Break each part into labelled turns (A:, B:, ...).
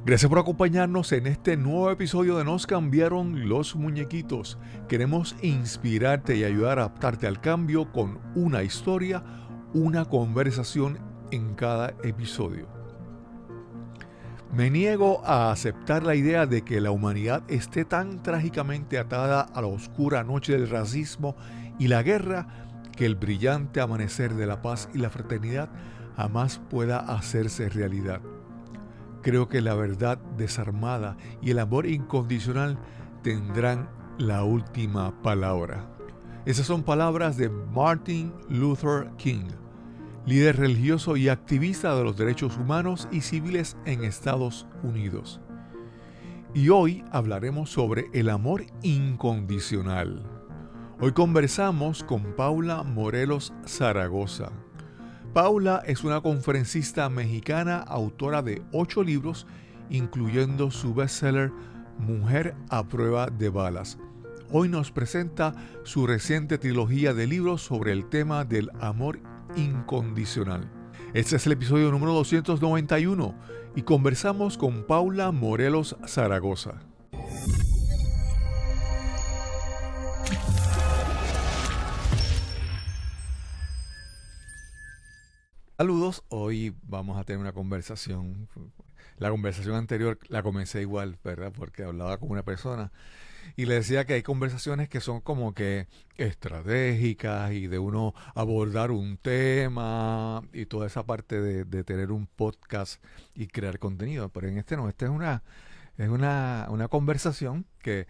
A: Gracias por acompañarnos en este nuevo episodio de Nos cambiaron los muñequitos. Queremos inspirarte y ayudar a adaptarte al cambio con una historia, una conversación en cada episodio. Me niego a aceptar la idea de que la humanidad esté tan trágicamente atada a la oscura noche del racismo y la guerra que el brillante amanecer de la paz y la fraternidad jamás pueda hacerse realidad. Creo que la verdad desarmada y el amor incondicional tendrán la última palabra. Esas son palabras de Martin Luther King, líder religioso y activista de los derechos humanos y civiles en Estados Unidos. Y hoy hablaremos sobre el amor incondicional. Hoy conversamos con Paula Morelos Zaragoza. Paula es una conferencista mexicana, autora de 8 libros, incluyendo su bestseller Mujer a prueba de balas. Hoy nos presenta su reciente trilogía de libros sobre el tema del amor incondicional. Este es el episodio número 291 y conversamos con Paula Morelos Zaragoza. Saludos, hoy vamos a tener una conversación. La conversación anterior la comencé igual, ¿verdad? Porque hablaba con una persona y le decía que hay conversaciones que son como que estratégicas y de uno abordar un tema y toda esa parte de tener un podcast y crear contenido. Pero en este no, esta es una conversación que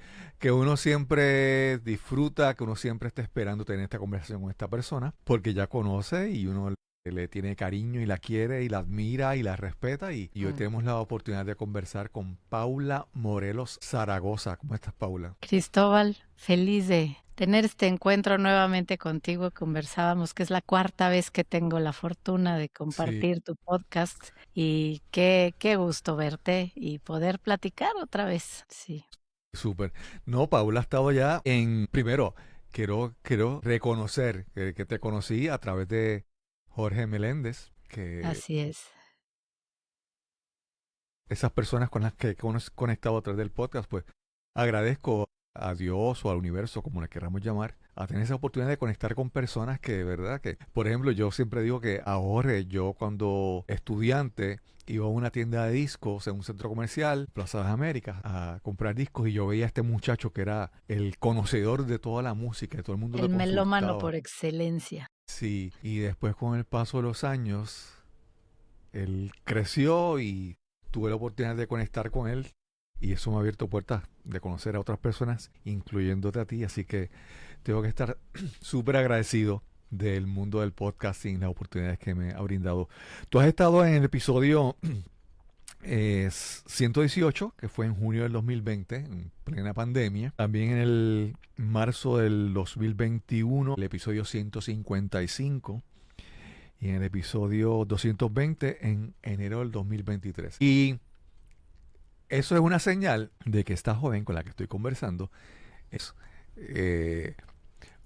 A: uno siempre disfruta, que uno siempre está esperando tener esta conversación con esta persona porque ya conoce y uno le tiene cariño y la quiere y la admira y la respeta y hoy tenemos la oportunidad de conversar con Paula Morelos Zaragoza. ¿Cómo estás, Paula?
B: Cristóbal, feliz de tener este encuentro nuevamente contigo. Conversábamos que es la 4ª vez que tengo la fortuna de compartir tu podcast y qué gusto verte y poder platicar otra vez. Sí.
A: Súper. No, Paula ha estado ya primero, quiero reconocer que te conocí a través de Jorge Meléndez, que
B: Así es.
A: esas personas con las que he conectado a través del podcast, pues agradezco a Dios o al universo, como le queramos llamar, a tener esa oportunidad de conectar con personas que, de verdad, que, por ejemplo, yo siempre digo que a Jorge, yo cuando estudiante iba a una tienda de discos en un centro comercial, Plaza de las Américas, a comprar discos y yo veía a este muchacho que era el conocedor de toda la música, de todo el mundo lo
B: El melómano
A: consultaba.
B: por excelencia.
A: Sí, y después con el paso de los años, él creció y tuve la oportunidad de conectar con él y eso me ha abierto puertas de conocer a otras personas, incluyéndote a ti, así que tengo que estar súper agradecido del mundo del podcasting, las oportunidades que me ha brindado. Tú has estado en el episodio 118, que fue en junio del 2020, en plena pandemia. También en el marzo del 2021, el episodio 155. Y en el episodio 220 en enero del 2023. Y eso es una señal de que esta joven con la que estoy conversando es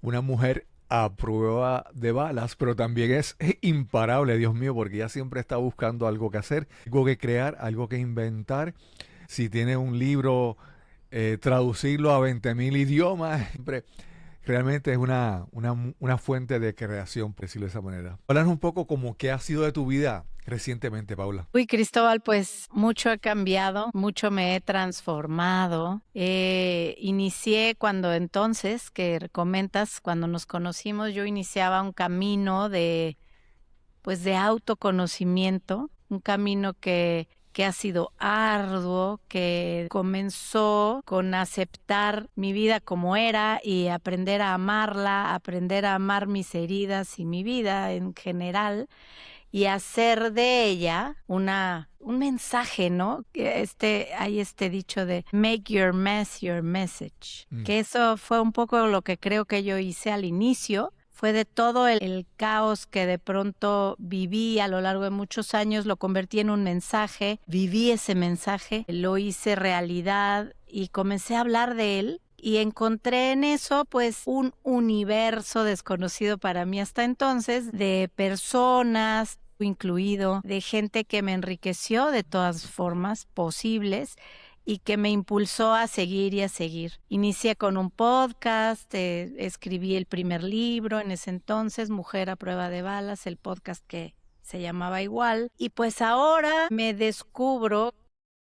A: una mujer a prueba de balas, pero también es imparable, Dios mío, porque ella siempre está buscando algo que hacer, algo que crear, algo que inventar. Si tiene un libro, traducirlo a 20,000 idiomas. Siempre realmente es una fuente de creación, por decirlo de esa manera. Háblanos un poco como qué ha sido de tu vida recientemente, Paula.
B: Uy, Cristóbal, pues mucho he cambiado, mucho me he transformado. Inicié cuando entonces, que comentas, cuando nos conocimos, yo iniciaba un camino de autoconocimiento, un camino que ha sido arduo, que comenzó con aceptar mi vida como era y aprender a amarla, aprender a amar mis heridas y mi vida en general y hacer de ella un mensaje, ¿no? Hay este dicho de make your mess your message, que eso fue un poco lo que creo que yo hice al inicio. Fue de todo el caos que de pronto viví a lo largo de muchos años, lo convertí en un mensaje, viví ese mensaje, lo hice realidad y comencé a hablar de él. Y encontré en eso pues un universo desconocido para mí hasta entonces de personas, incluido, de gente que me enriqueció de todas formas posibles y que me impulsó a seguir y a seguir. Inicié con un podcast, escribí el primer libro en ese entonces, Mujer a prueba de balas, el podcast que se llamaba igual. Y pues ahora me descubro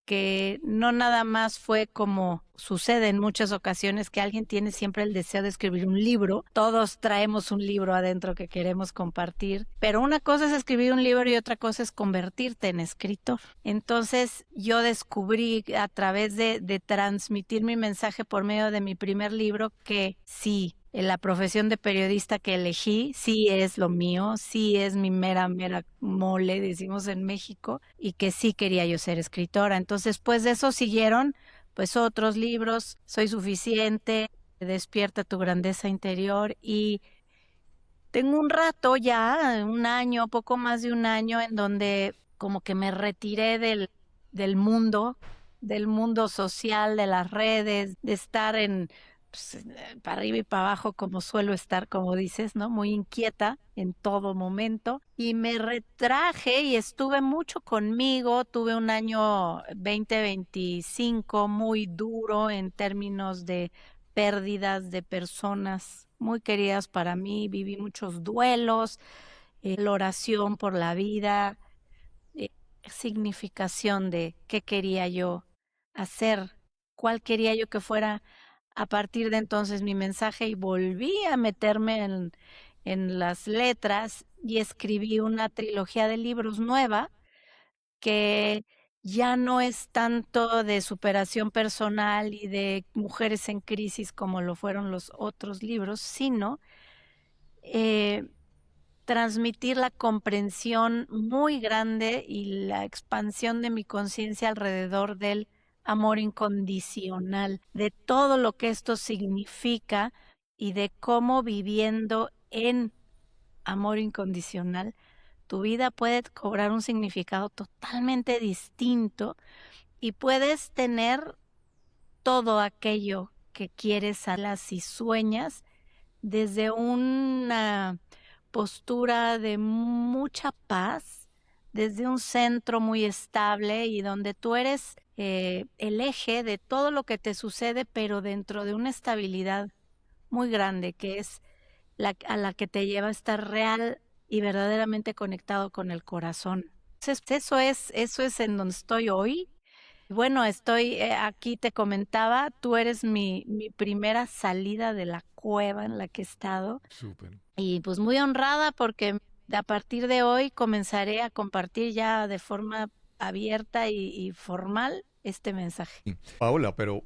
B: que no nada más fue como sucede en muchas ocasiones, que alguien tiene siempre el deseo de escribir un libro. Todos traemos un libro adentro que queremos compartir, pero una cosa es escribir un libro y otra cosa es convertirte en escritor. Entonces yo descubrí a través de transmitir mi mensaje por medio de mi primer libro que sí, la profesión de periodista que elegí sí es lo mío, sí es mi mera mole, decimos en México, y que sí quería yo ser escritora. Entonces, pues de eso siguieron pues otros libros, Soy suficiente, Despierta tu grandeza interior, y tengo un rato ya, un año, poco más de un año, en donde como que me retiré del mundo, del mundo social, de las redes, de estar pues, para arriba y para abajo como suelo estar, como dices, ¿no? Muy inquieta en todo momento. Y me retraje y estuve mucho conmigo. Tuve un año 2025 muy duro en términos de pérdidas de personas muy queridas para mí. Viví muchos duelos, la oración por la vida, eh, significación de qué quería yo hacer, cuál quería yo que fuera a partir de entonces mi mensaje, y volví a meterme en las letras y escribí una trilogía de libros nueva que ya no es tanto de superación personal y de mujeres en crisis como lo fueron los otros libros, sino eh, transmitir la comprensión muy grande y la expansión de mi conciencia alrededor del amor incondicional, de todo lo que esto significa y de cómo viviendo en amor incondicional, tu vida puede cobrar un significado totalmente distinto y puedes tener todo aquello que quieres, alas y sueñas desde una postura de mucha paz, desde un centro muy estable y donde tú eres el eje de todo lo que te sucede, pero dentro de una estabilidad muy grande, que es a la que te lleva a estar real y verdaderamente conectado con el corazón. Entonces, eso es en donde estoy hoy. Bueno, estoy aquí, te comentaba, tú eres mi primera salida de la cueva en la que he estado.
A: Súper.
B: Y pues muy honrada porque a partir de hoy comenzaré a compartir ya de forma abierta y formal este mensaje.
A: Paola, pero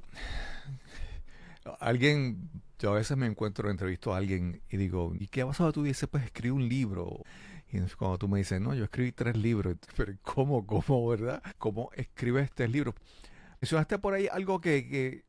A: alguien, yo a veces me encuentro, entrevisto a alguien y digo, ¿y qué ha pasado? Tú dices, pues escribe un libro. Y entonces cuando tú me dices, no, yo escribí 3 libros, pero ¿cómo, verdad? ¿Cómo escribes 3 libros? Mencionaste por ahí algo que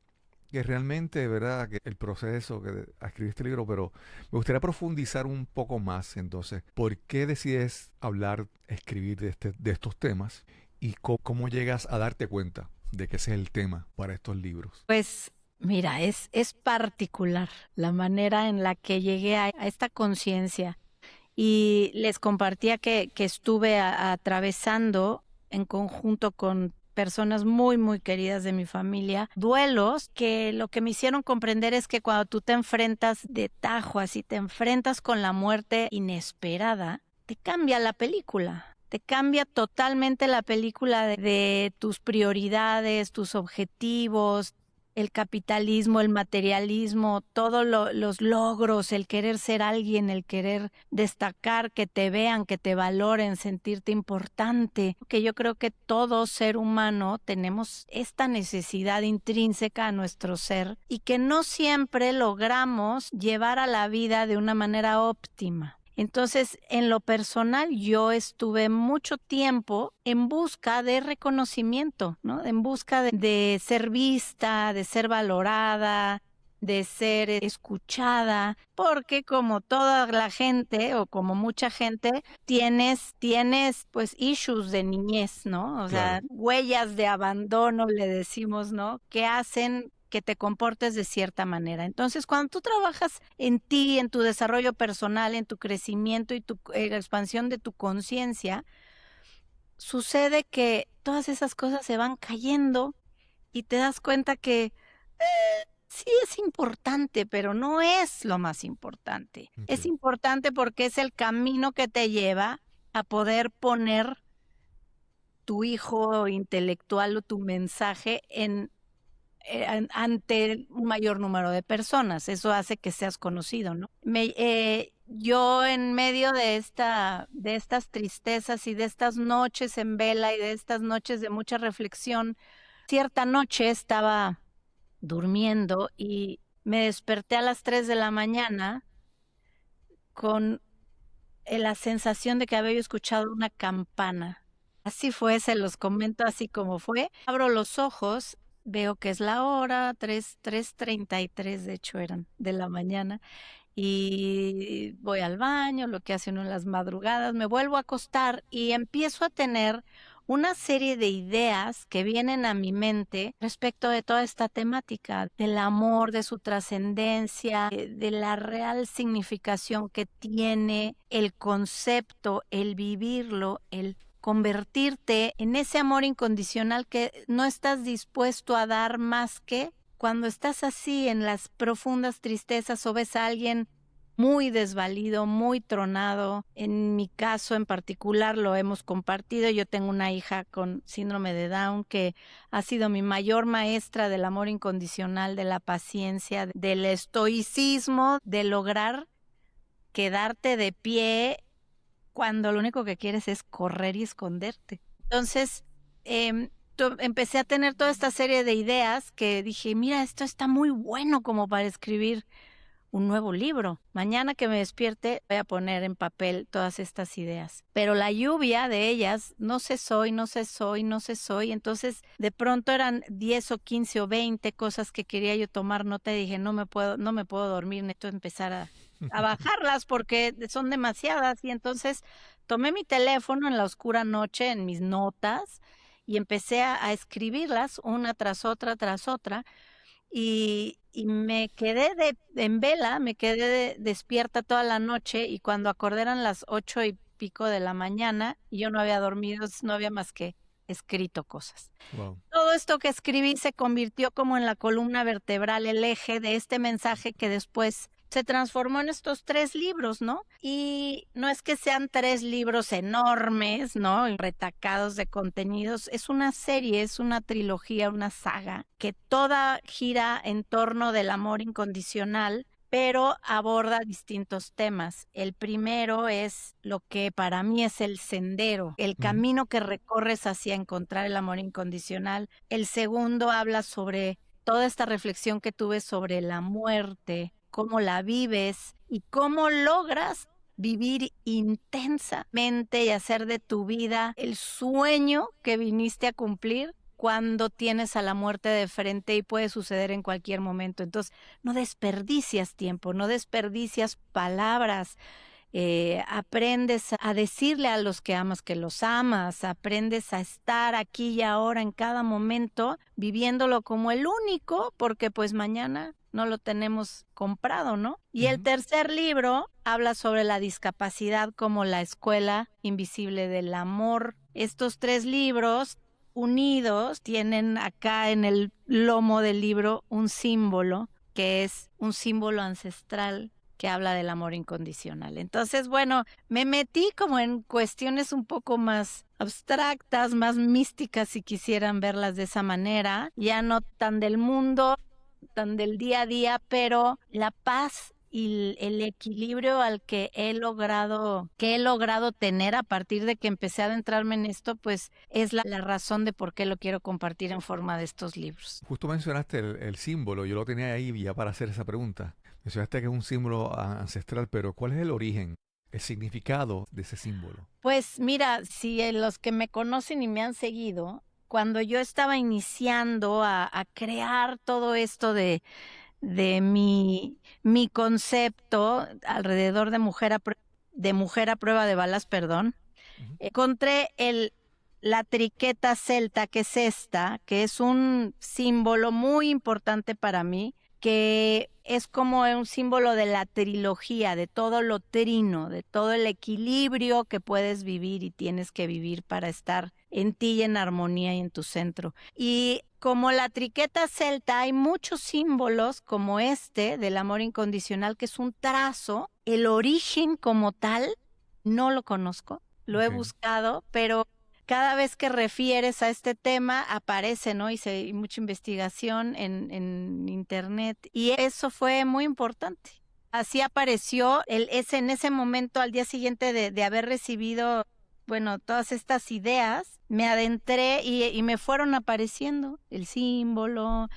A: realmente, ¿verdad? Que el proceso que a escribir este libro, pero me gustaría profundizar un poco más. Entonces, ¿por qué decides hablar, escribir de estos temas? ¿Y cómo llegas a darte cuenta de que ese es el tema para estos libros?
B: Pues mira, es particular la manera en la que llegué a esta conciencia. Y les compartía que estuve atravesando en conjunto con personas muy, muy queridas de mi familia, duelos que lo que me hicieron comprender es que cuando tú te enfrentas de tajo, así te enfrentas con la muerte inesperada, te cambia la película. Te cambia totalmente la película de tus prioridades, tus objetivos, el capitalismo, el materialismo, todos los logros, el querer ser alguien, el querer destacar, que te vean, que te valoren, sentirte importante. Que yo creo que todo ser humano tenemos esta necesidad intrínseca a nuestro ser y que no siempre logramos llevar a la vida de una manera óptima. Entonces, en lo personal, yo estuve mucho tiempo en busca de reconocimiento, ¿no? En busca de ser vista, de ser valorada, de ser escuchada, porque como toda la gente o como mucha gente, tienes pues issues de niñez, ¿no? O sea,
A: Claro.
B: huellas de abandono, le decimos, ¿no? Que hacen que te comportes de cierta manera. Entonces, cuando tú trabajas en ti, en tu desarrollo personal, en tu crecimiento y la expansión de tu conciencia, sucede que todas esas cosas se van cayendo y te das cuenta que sí es importante, pero no es lo más importante. Es
A: Ok.
B: importante porque es el camino que te lleva a poder poner tu hijo intelectual o tu mensaje ante un mayor número de personas. Eso hace que seas conocido, ¿no? Yo en medio de estas tristezas y de estas noches en vela y de estas noches de mucha reflexión, cierta noche estaba durmiendo y me desperté a las 3 de la mañana con la sensación de que había escuchado una campana. Así fue, se los comento así como fue. Abro los ojos, veo que es la hora, 3:33 de hecho eran de la mañana, y voy al baño, lo que hace uno en las madrugadas, me vuelvo a acostar y empiezo a tener una serie de ideas que vienen a mi mente respecto de toda esta temática, del amor, de su trascendencia, de la real significación que tiene el concepto, el vivirlo, el convertirte en ese amor incondicional que no estás dispuesto a dar más que cuando estás así en las profundas tristezas o ves a alguien muy desvalido, muy tronado. En mi caso en particular lo hemos compartido. Yo tengo una hija con síndrome de Down que ha sido mi mayor maestra del amor incondicional, de la paciencia, del estoicismo, de lograr quedarte de pie cuando lo único que quieres es correr y esconderte. Entonces, empecé a tener toda esta serie de ideas que dije, mira, esto está muy bueno como para escribir un nuevo libro. Mañana que me despierte voy a poner en papel todas estas ideas. Pero la lluvia de ellas no cesó y no cesó y no cesó. Y entonces de pronto eran 10 o 15 o 20 cosas que quería yo tomar nota y dije, no me puedo dormir, necesito empezar a bajarlas porque son demasiadas. Y entonces tomé mi teléfono en la oscura noche, en mis notas, y empecé a escribirlas una tras otra, y me quedé en vela, me quedé despierta toda la noche y cuando acordé eran las 8:00 de la mañana y yo no había dormido, no había más que escrito cosas.
A: Wow.
B: Todo esto que escribí se convirtió como en la columna vertebral, el eje de este mensaje que después se transformó en estos 3 libros, ¿no? Y no es que sean 3 libros enormes, ¿no? Y retacados de contenidos. Es una serie, es una trilogía, una saga, que toda gira en torno del amor incondicional, pero aborda distintos temas. El primero es lo que para mí es el sendero, el
A: Ujú.
B: camino que recorres hacia encontrar el amor incondicional. El segundo habla sobre toda esta reflexión que tuve sobre la muerte, cómo la vives y cómo logras vivir intensamente y hacer de tu vida el sueño que viniste a cumplir cuando tienes a la muerte de frente y puede suceder en cualquier momento. Entonces, no desperdicias tiempo, no desperdicias palabras, aprendes a decirle a los que amas que los amas, aprendes a estar aquí y ahora en cada momento, viviéndolo como el único, porque pues mañana no lo tenemos comprado, ¿no? Y el
A: Ujú.
B: tercer libro habla sobre la discapacidad como la escuela invisible del amor. Estos 3 libros unidos tienen acá en el lomo del libro un símbolo que es un símbolo ancestral que habla del amor incondicional. Entonces, bueno, me metí como en cuestiones un poco más abstractas, más místicas, si quisieran verlas de esa manera, ya no tan del mundo, tan del día a día, pero la paz y el equilibrio al que he logrado tener a partir de que empecé a adentrarme en esto, pues es la razón de por qué lo quiero compartir en forma de estos libros.
A: Justo mencionaste el símbolo, yo lo tenía ahí ya para hacer esa pregunta. Mencionaste que es un símbolo ancestral, pero ¿cuál es el origen, el significado de ese símbolo?
B: Pues mira, si los que me conocen y me han seguido, cuando yo estaba iniciando a crear todo esto de mi concepto alrededor de mujer a prueba de balas, perdón,
A: Ujú.
B: encontré la triqueta celta, que es esta, que es un símbolo muy importante para mí, que es como un símbolo de la trilogía, de todo lo trino, de todo el equilibrio que puedes vivir y tienes que vivir para estar en ti y en armonía y en tu centro. Y como la triqueta celta, hay muchos símbolos como este del amor incondicional, que es un trazo. El origen como tal no lo conozco, lo he buscado, pero cada vez que refieres a este tema aparece, ¿no? Hice mucha investigación en internet y eso fue muy importante. Así apareció en ese momento, al día siguiente de haber recibido, bueno, todas estas ideas, me adentré y me fueron apareciendo el símbolo.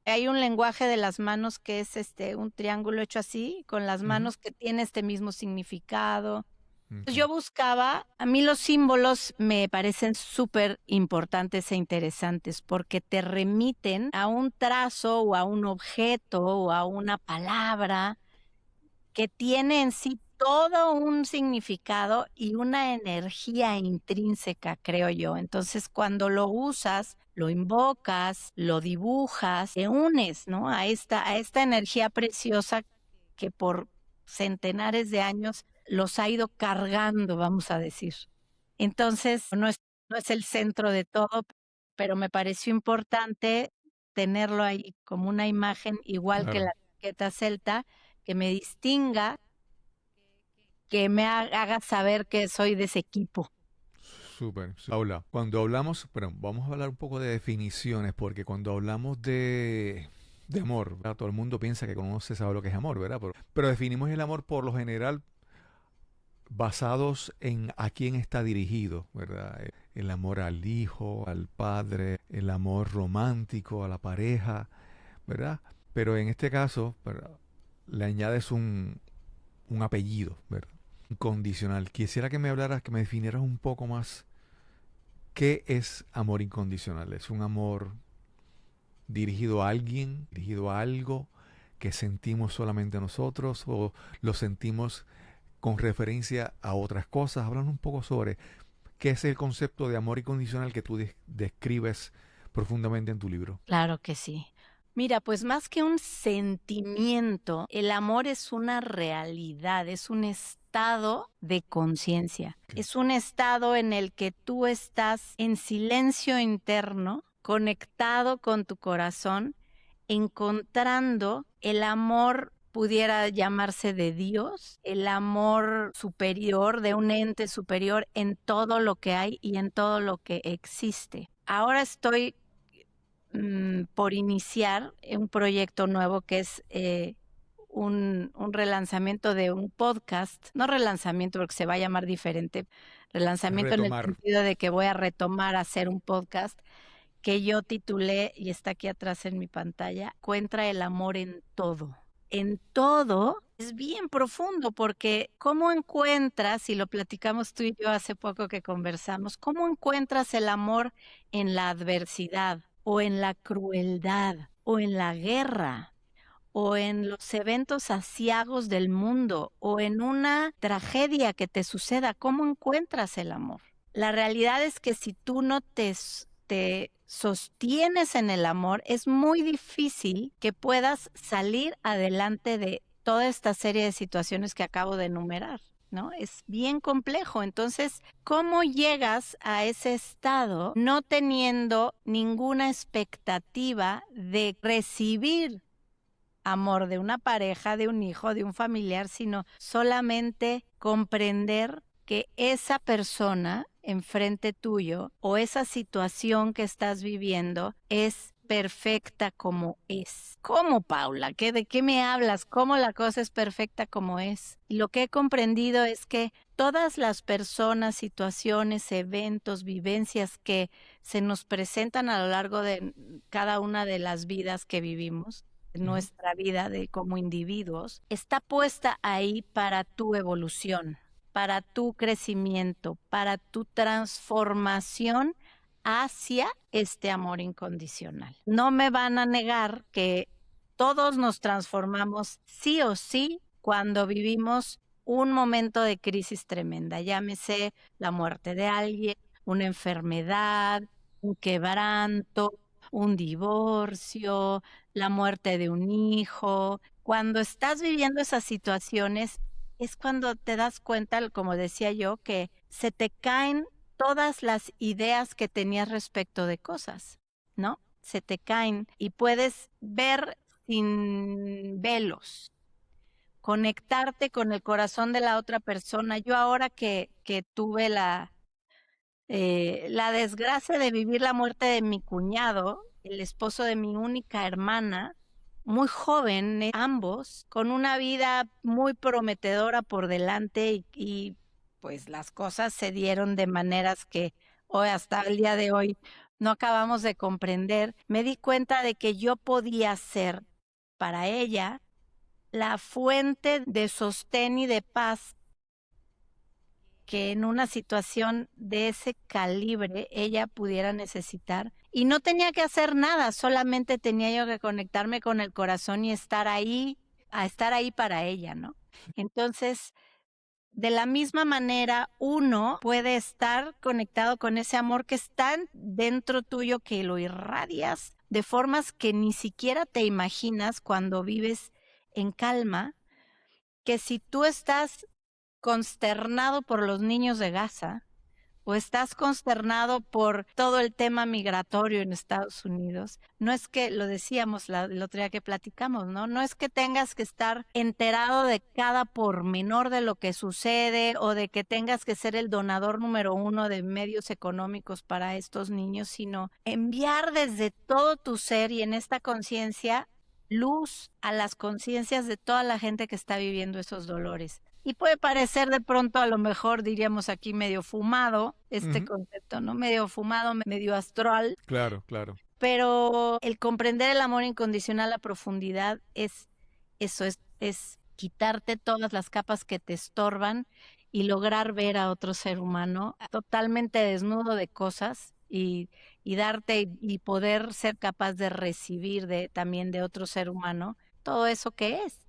B: Hay un lenguaje de las manos que es un triángulo hecho así, con las manos que tiene este mismo significado. Entonces yo buscaba, a mí los símbolos me parecen súper importantes e interesantes porque te remiten a un trazo o a un objeto o a una palabra que tiene en sí todo un significado y una energía intrínseca, creo yo. Entonces, cuando lo usas, lo invocas, lo dibujas, te unes, ¿no? A esta energía preciosa que por centenares de años los ha ido cargando, vamos a decir. Entonces, no es el centro de todo, pero me pareció importante tenerlo ahí como una imagen, igual que la etiqueta celta, que me distinga, que me haga saber que soy de ese equipo.
A: Súper. Paula, cuando hablamos, pero vamos a hablar un poco de definiciones, porque cuando hablamos de amor, ¿verdad? Todo el mundo piensa que conoce, sabe lo que es amor, ¿verdad? Pero definimos el amor por lo general basados en a quién está dirigido, ¿verdad? El amor al hijo, al padre, el amor romántico a la pareja, ¿verdad? Pero en este caso, ¿verdad?, le añades un apellido, ¿verdad? Incondicional. Quisiera que me hablaras, que me definieras un poco más qué es amor incondicional. ¿Es un amor dirigido a alguien, dirigido a algo que sentimos solamente nosotros o lo sentimos con referencia a otras cosas? Háblanos un poco sobre qué es el concepto de amor incondicional que tú describes profundamente en tu libro.
B: Claro que sí. Mira, pues más que un sentimiento, el amor es una realidad, es un estado de conciencia. Es un estado en el que tú estás en silencio interno, conectado con tu corazón, encontrando el amor, pudiera llamarse de Dios, el amor superior, de un ente superior en todo lo que hay y en todo lo que existe. Ahora estoy por iniciar un proyecto nuevo que es un relanzamiento de un podcast, no relanzamiento porque se va a llamar diferente, relanzamiento en el sentido de que voy a retomar a hacer un podcast que yo titulé, y está aquí atrás en mi pantalla, Encuentra el amor en todo. En todo es bien profundo porque ¿cómo encuentras, y lo platicamos tú y yo hace poco que conversamos, cómo encuentras el amor en la adversidad o en la crueldad o en la guerra o en los eventos aciagos del mundo o en una tragedia que te suceda? ¿Cómo encuentras el amor? La realidad es que si tú no te sostienes en el amor, es muy difícil que puedas salir adelante de toda esta serie de situaciones que acabo de enumerar, ¿no? Es bien complejo. Entonces, ¿cómo llegas a ese estado no teniendo ninguna expectativa de recibir amor de una pareja, de un hijo, de un familiar, sino solamente comprender que esa persona enfrente tuyo o esa situación que estás viviendo es perfecta como es? ¿Cómo, Paula? ¿De qué me hablas? ¿Cómo la cosa es perfecta como es? Y lo que he comprendido es que todas las personas, situaciones, eventos, vivencias que se nos presentan a lo largo de cada una de las vidas que vivimos, nuestra vida como individuos, está puesta ahí para tu evolución, para tu crecimiento, para tu transformación hacia este amor incondicional. No me van a negar que todos nos transformamos sí o sí cuando vivimos un momento de crisis tremenda, llámese la muerte de alguien, una enfermedad, un quebranto, un divorcio, la muerte de un hijo. Cuando estás viviendo esas situaciones, es cuando te das cuenta, como decía yo, que se te caen todas las ideas que tenías respecto de cosas, ¿no? Se te caen y puedes ver sin velos, conectarte con el corazón de la otra persona. Yo ahora que tuve la desgracia de vivir la muerte de mi cuñado, el esposo de mi única hermana, muy joven, ambos, con una vida muy prometedora por delante y pues las cosas se dieron de maneras que hoy, hasta el día de hoy, no acabamos de comprender. Me di cuenta de que yo podía ser para ella la fuente de sostén y de paz que en una situación de ese calibre ella pudiera necesitar. Y no tenía que hacer nada, solamente tenía yo que conectarme con el corazón y estar ahí, a estar ahí para ella, ¿no? Entonces, de la misma manera, uno puede estar conectado con ese amor que está dentro tuyo, que lo irradias de formas que ni siquiera te imaginas cuando vives en calma, que si tú estás consternado por los niños de Gaza o estás consternado por todo el tema migratorio en Estados Unidos, no es que, lo decíamos el otro día que platicamos, ¿no? No es que tengas que estar enterado de cada pormenor de lo que sucede o de que tengas que ser el donador número uno de medios económicos para estos niños, sino enviar desde todo tu ser y en esta conciencia luz a las conciencias de toda la gente que está viviendo esos dolores. Y puede parecer de pronto, a lo mejor diríamos aquí medio fumado, este concepto, ¿no? Medio fumado, medio astral.
A: Claro, claro.
B: Pero el comprender el amor incondicional a profundidad es eso, es quitarte todas las capas que te estorban y lograr ver a otro ser humano totalmente desnudo de cosas y darte y poder ser capaz de recibir también de otro ser humano todo eso que es.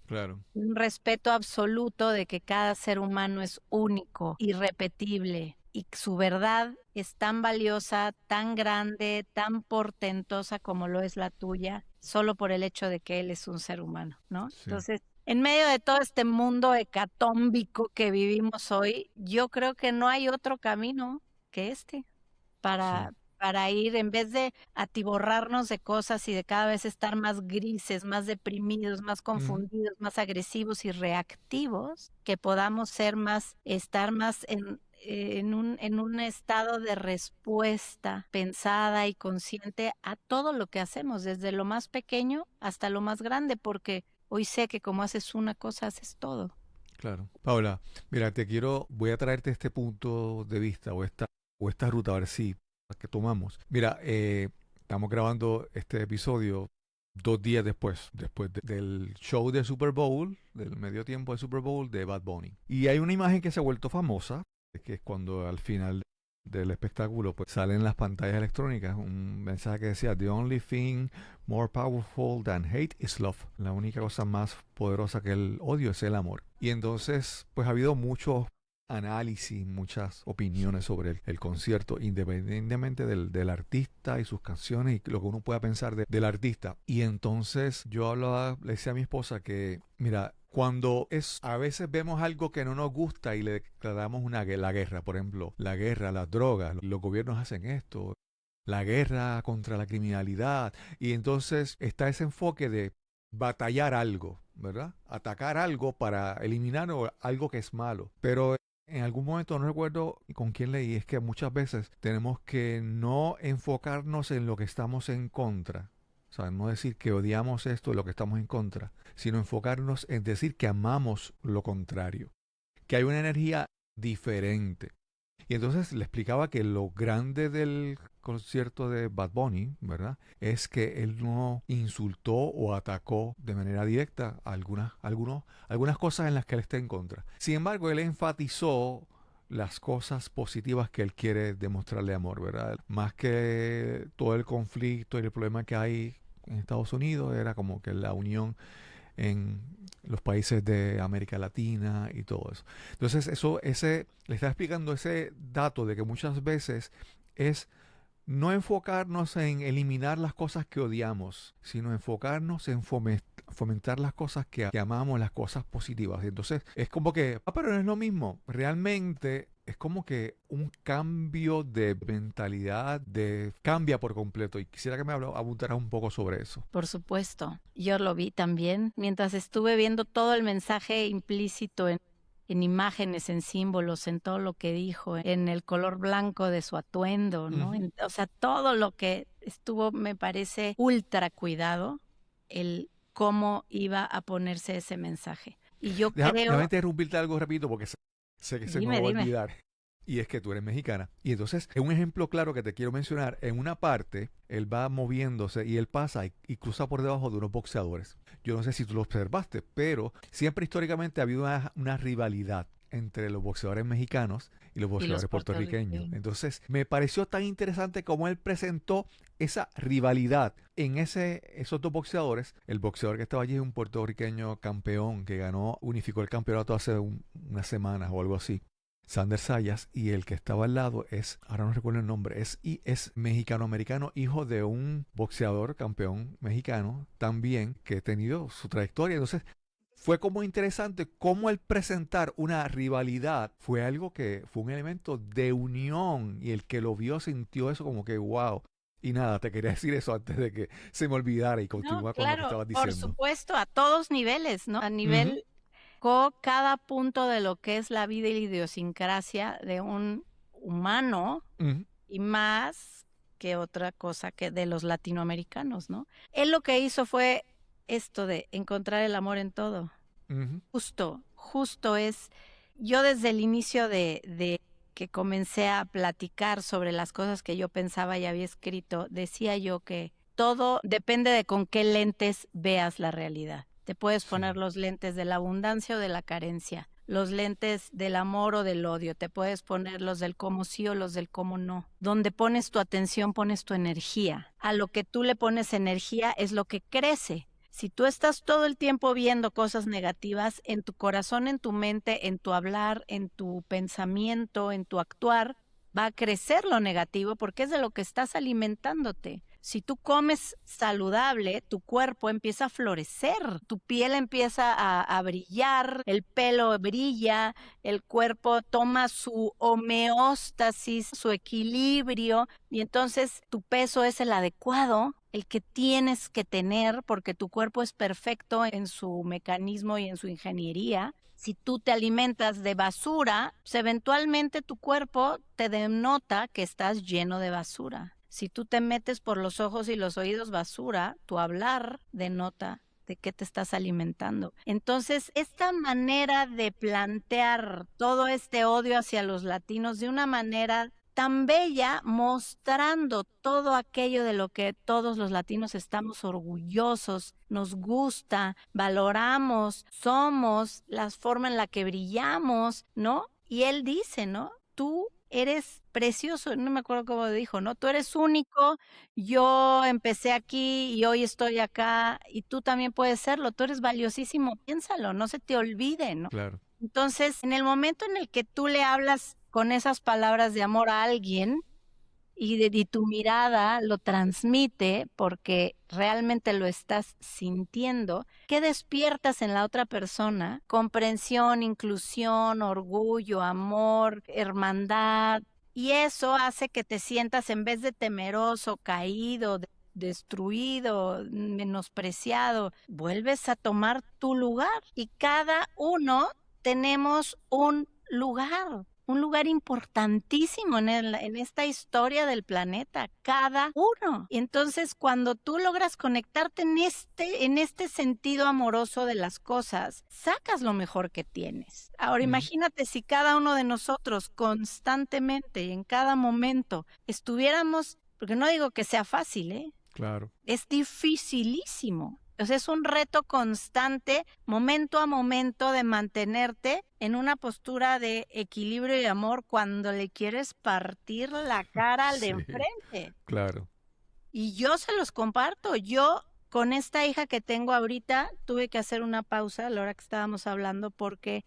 A: Claro.
B: Un respeto absoluto de que cada ser humano es único, irrepetible y su verdad es tan valiosa, tan grande, tan portentosa como lo es la tuya, solo por el hecho de que él es un ser humano, ¿no?
A: Sí.
B: Entonces, en medio de todo este mundo hecatómbico que vivimos hoy, yo creo que no hay otro camino que este para,
A: Sí.
B: para ir, en vez de atiborrarnos de cosas y de cada vez estar más grises, más deprimidos, más confundidos, más agresivos y reactivos, que podamos ser más, estar más en un estado de respuesta pensada y consciente a todo lo que hacemos, desde lo más pequeño hasta lo más grande, porque hoy sé que como haces una cosa, haces todo.
A: Claro. Paula, mira, voy a traerte este punto de vista o esta ruta, a ver si que tomamos. Mira, estamos grabando este episodio 2 días después del show de Super Bowl, del medio tiempo de Super Bowl de Bad Bunny. Y hay una imagen que se ha vuelto famosa, que es cuando al final del espectáculo pues salen las pantallas electrónicas un mensaje que decía: "The only thing more powerful than hate is love". La única cosa más poderosa que el odio es el amor. Y entonces pues ha habido muchos análisis, muchas opiniones sobre el concierto, independientemente del artista y sus canciones y lo que uno pueda pensar del artista. Y entonces yo le decía a mi esposa que, mira, a veces vemos algo que no nos gusta y le declaramos la guerra, por ejemplo, la guerra, las drogas, los gobiernos hacen esto, la guerra contra la criminalidad, y entonces está ese enfoque de batallar algo, ¿verdad? Atacar algo para eliminar algo que es malo. Pero en algún momento, no recuerdo con quién leí, es que muchas veces tenemos que no enfocarnos en lo que estamos en contra. O sea, no decir que odiamos esto de lo que estamos en contra, sino enfocarnos en decir que amamos lo contrario, que hay una energía diferente. Y entonces le explicaba que lo grande del concierto de Bad Bunny, ¿verdad?, es que él no insultó o atacó de manera directa a algunas cosas en las que él está en contra. Sin embargo, él enfatizó las cosas positivas que él quiere demostrarle amor, ¿verdad? Más que todo el conflicto y el problema que hay en Estados Unidos, era como que la unión en los países de América Latina y todo eso. Entonces, le está explicando ese dato de que muchas veces es no enfocarnos en eliminar las cosas que odiamos, sino enfocarnos en fomentar las cosas que amamos, las cosas positivas. Y entonces es como que, pero no es lo mismo. Realmente es como que un cambio de mentalidad, cambia por completo. Y quisiera que me abundaras un poco sobre eso.
B: Por supuesto, yo lo vi también mientras estuve viendo todo el mensaje implícito en imágenes, en símbolos, en todo lo que dijo, en el color blanco de su atuendo, ¿no?
A: Ujú.
B: O sea, todo lo que estuvo, me parece, ultra cuidado, el cómo iba a ponerse ese mensaje. Y yo
A: Déjame
B: creo,
A: interrumpirte algo rapidito porque sé que se me va a
B: dime.
A: olvidar. Y es que tú eres mexicana. Y entonces, es un ejemplo claro que te quiero mencionar. En una parte, él va moviéndose y él pasa y cruza por debajo de unos boxeadores. Yo no sé si tú lo observaste, pero siempre históricamente ha habido una rivalidad entre los boxeadores mexicanos y los
B: Y los
A: boxeadores puertorriqueños.
B: puertorriqueños.
A: Entonces, me pareció tan interesante cómo él presentó esa rivalidad en esos dos boxeadores. El boxeador que estaba allí es un puertorriqueño campeón que unificó el campeonato hace unas semanas o algo así. Sander Sayas, y el que estaba al lado ahora no recuerdo el nombre, es mexicano-americano, hijo de un boxeador campeón mexicano también, que ha tenido su trayectoria. Entonces, fue como interesante cómo el presentar una rivalidad fue algo que fue un elemento de unión, y el que lo vio sintió eso como que wow. Y nada, te quería decir eso antes de que se me olvidara y
B: No,
A: continuar con lo que
B: claro,
A: estabas
B: por
A: diciendo.
B: supuesto, a todos niveles, ¿no? A
A: Ujú,
B: nivel cada punto de lo que es la vida y la idiosincrasia de un humano
A: ujú,
B: y más que otra cosa que de los latinoamericanos, ¿no? Él lo que hizo fue esto de encontrar el amor en todo.
A: ujú.
B: Justo es, yo desde el inicio de que comencé a platicar sobre las cosas que yo pensaba y había escrito, decía yo que todo depende de con qué lentes veas la realidad. Te puedes poner
A: Sí,
B: los lentes de la abundancia o de la carencia, los lentes del amor o del odio, te puedes poner los del cómo sí o los del cómo no. Donde pones tu atención, pones tu energía. A lo que tú le pones energía es lo que crece. Si tú estás todo el tiempo viendo cosas negativas en tu corazón, en tu mente, en tu hablar, en tu pensamiento, en tu actuar, va a crecer lo negativo porque es de lo que estás alimentándote. Si tú comes saludable, tu cuerpo empieza a florecer, tu piel empieza a brillar, el pelo brilla, el cuerpo toma su homeostasis, su equilibrio, y entonces tu peso es el adecuado, el que tienes que tener porque tu cuerpo es perfecto en su mecanismo y en su ingeniería. Si tú te alimentas de basura, pues eventualmente tu cuerpo te denota que estás lleno de basura. Si tú te metes por los ojos y los oídos basura, tu hablar denota de qué te estás alimentando. Entonces, esta manera de plantear todo este odio hacia los latinos de una manera tan bella, mostrando todo aquello de lo que todos los latinos estamos orgullosos, nos gusta, valoramos, somos, la forma en la que brillamos, ¿no? Y él dice, ¿no? Tú eres precioso, no me acuerdo cómo dijo, ¿no? Tú eres único, yo empecé aquí y hoy estoy acá y tú también puedes serlo, tú eres valiosísimo, piénsalo, no se te olvide, ¿no?
A: claro.
B: Entonces, en el momento en el que tú le hablas con esas palabras de amor a alguien y tu mirada lo transmite porque realmente lo estás sintiendo, ¿qué despiertas en la otra persona? Comprensión, inclusión, orgullo, amor, hermandad. Y eso hace que te sientas en vez de temeroso, caído, destruido, menospreciado, vuelves a tomar tu lugar y cada uno tenemos un lugar importantísimo en esta historia del planeta, cada uno. Y entonces, cuando tú logras conectarte en este sentido amoroso de las cosas, sacas lo mejor que tienes. Ahora,
A: Ujú,
B: imagínate si cada uno de nosotros constantemente y en cada momento estuviéramos, porque no digo que sea fácil, ¿eh?
A: claro.
B: Es dificilísimo. O sea, es un reto constante, momento a momento, de mantenerte en una postura de equilibrio y amor cuando le quieres partir la cara al de
A: Sí,
B: enfrente.
A: claro.
B: Y yo se los comparto. Yo con esta hija que tengo ahorita, tuve que hacer una pausa a la hora que estábamos hablando porque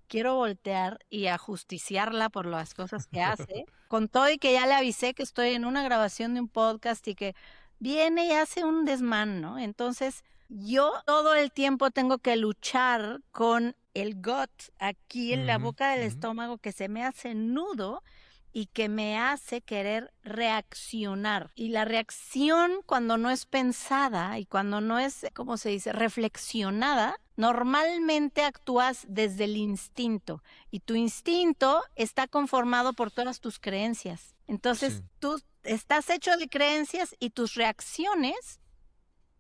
B: quiero voltear y ajusticiarla por las cosas que hace. Con todo y que ya le avisé que estoy en una grabación de un podcast y que viene y hace un desmán, ¿no? Entonces, yo todo el tiempo tengo que luchar con el gut aquí en la
A: Ujú,
B: boca del
A: ujú.
B: estómago que se me hace nudo y que me hace querer reaccionar. Y la reacción cuando no es pensada y cuando no es, ¿cómo se dice?, reflexionada, normalmente actúas desde el instinto y tu instinto está conformado por todas tus creencias. Entonces,
A: Sí,
B: tú estás hecho de creencias y tus reacciones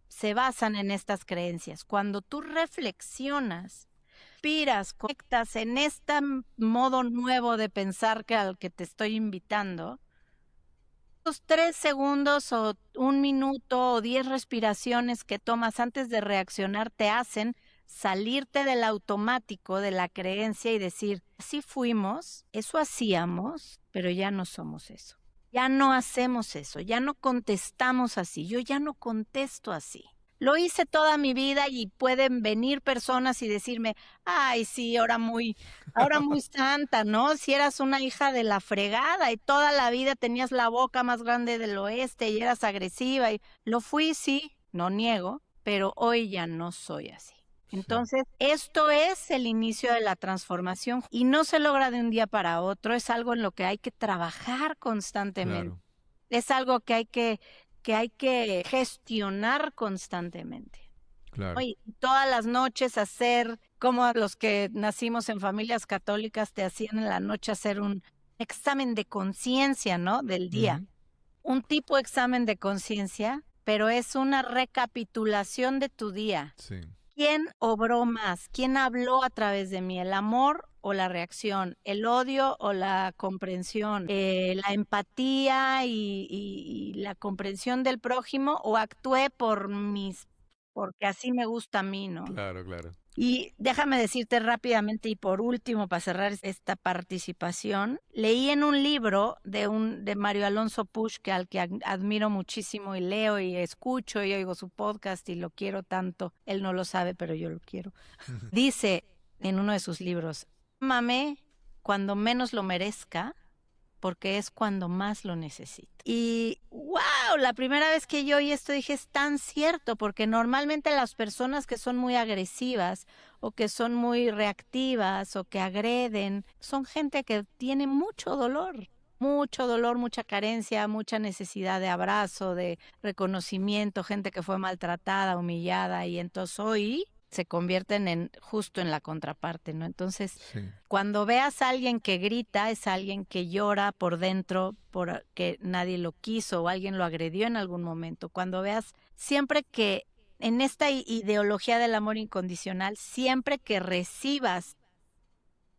B: se basan en estas creencias. Cuando tú reflexionas, respiras, conectas en este modo nuevo de pensar que al que te estoy invitando, los 3 segundos o 1 minuto o 10 respiraciones que tomas antes de reaccionar te hacen salirte del automático de la creencia y decir, así fuimos, eso hacíamos, pero ya no somos eso. Ya no hacemos eso, ya no contestamos así, yo ya no contesto así. Lo hice toda mi vida y pueden venir personas y decirme, ay, sí, ahora muy santa, ¿no? Si eras una hija de la fregada y toda la vida tenías la boca más grande del oeste y eras agresiva y lo fui, sí, no niego, pero hoy ya no soy así.
A: sí,
B: Entonces, esto es el inicio de la transformación y no se logra de un día para otro, es algo en lo que hay que trabajar constantemente.
A: claro,
B: Es algo que hay que gestionar constantemente.
A: claro.
B: Oye, todas las noches hacer, como los que nacimos en familias católicas te hacían en la noche hacer un examen de conciencia, ¿no? Del día.
A: Ujú,
B: Un tipo de examen de conciencia, pero es una recapitulación de tu día.
A: sí,
B: ¿Quién obró más? ¿Quién habló a través de mí? ¿El amor o la reacción? ¿El odio o la comprensión? ¿La empatía y la comprensión del prójimo? ¿O actué porque así me gusta a mí, ¿no?
A: claro, claro.
B: Y déjame decirte rápidamente y por último, para cerrar esta participación, leí en un libro de Mario Alonso Puig, al que admiro muchísimo y leo y escucho y oigo su podcast y lo quiero tanto. Él no lo sabe, pero yo lo quiero. Dice en uno de sus libros, ámame cuando menos lo merezca, porque es cuando más lo necesito. Y wow, la primera vez que yo oí esto dije, es tan cierto, porque normalmente las personas que son muy agresivas o que son muy reactivas o que agreden, son gente que tiene mucho dolor, mucha carencia, mucha necesidad de abrazo, de reconocimiento, gente que fue maltratada, humillada, y entonces hoy se convierten justo en la contraparte, ¿no? Entonces,
A: Sí,
B: cuando veas a alguien que grita, es alguien que llora por dentro porque nadie lo quiso o alguien lo agredió en algún momento. Cuando veas, siempre que en esta ideología del amor incondicional, siempre que recibas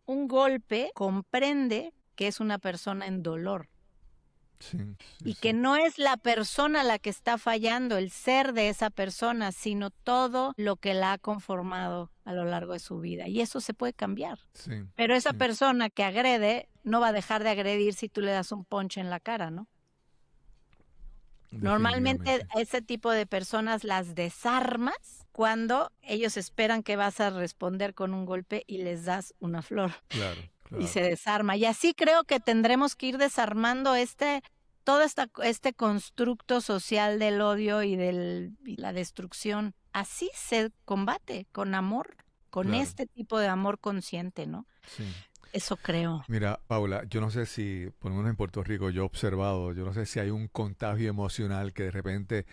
B: un golpe, comprende que es una persona en dolor
A: sí, sí,
B: y
A: sí,
B: que no es la persona la que está fallando, el ser de esa persona, sino todo lo que la ha conformado a lo largo de su vida. Y eso se puede cambiar.
A: sí,
B: Pero esa
A: sí,
B: persona que agrede no va a dejar de agredir si tú le das un ponche en la cara, ¿no? Normalmente
A: definitivamente.
B: a ese tipo de personas las desarmas cuando ellos esperan que vas a responder con un golpe y les das una flor
A: Claro,
B: y
A: claro.
B: se desarma. Y así creo que tendremos que ir desarmando todo este constructo social del odio y la destrucción. Así se combate con amor, con
A: Claro,
B: este tipo de amor consciente, ¿no?
A: sí.
B: Eso creo.
A: Mira, Paula, yo no sé si, por lo menos en Puerto Rico, yo he observado, yo no sé si hay un contagio emocional que de repente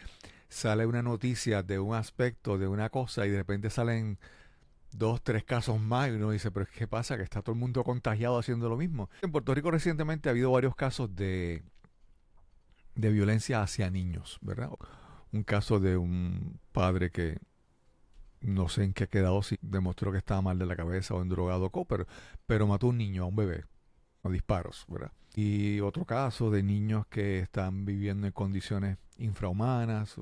A: sale una noticia de un aspecto, de una cosa, y de repente salen 2, 3 casos más, y uno dice, pero ¿qué pasa? Que está todo el mundo contagiado haciendo lo mismo. En Puerto Rico recientemente ha habido varios casos de violencia hacia niños, ¿verdad? Un caso de un padre que no sé en qué ha quedado, si demostró que estaba mal de la cabeza o endrogado, pero mató a un niño, a un bebé, a disparos, ¿verdad? Y otro caso de niños que están viviendo en condiciones infrahumanas.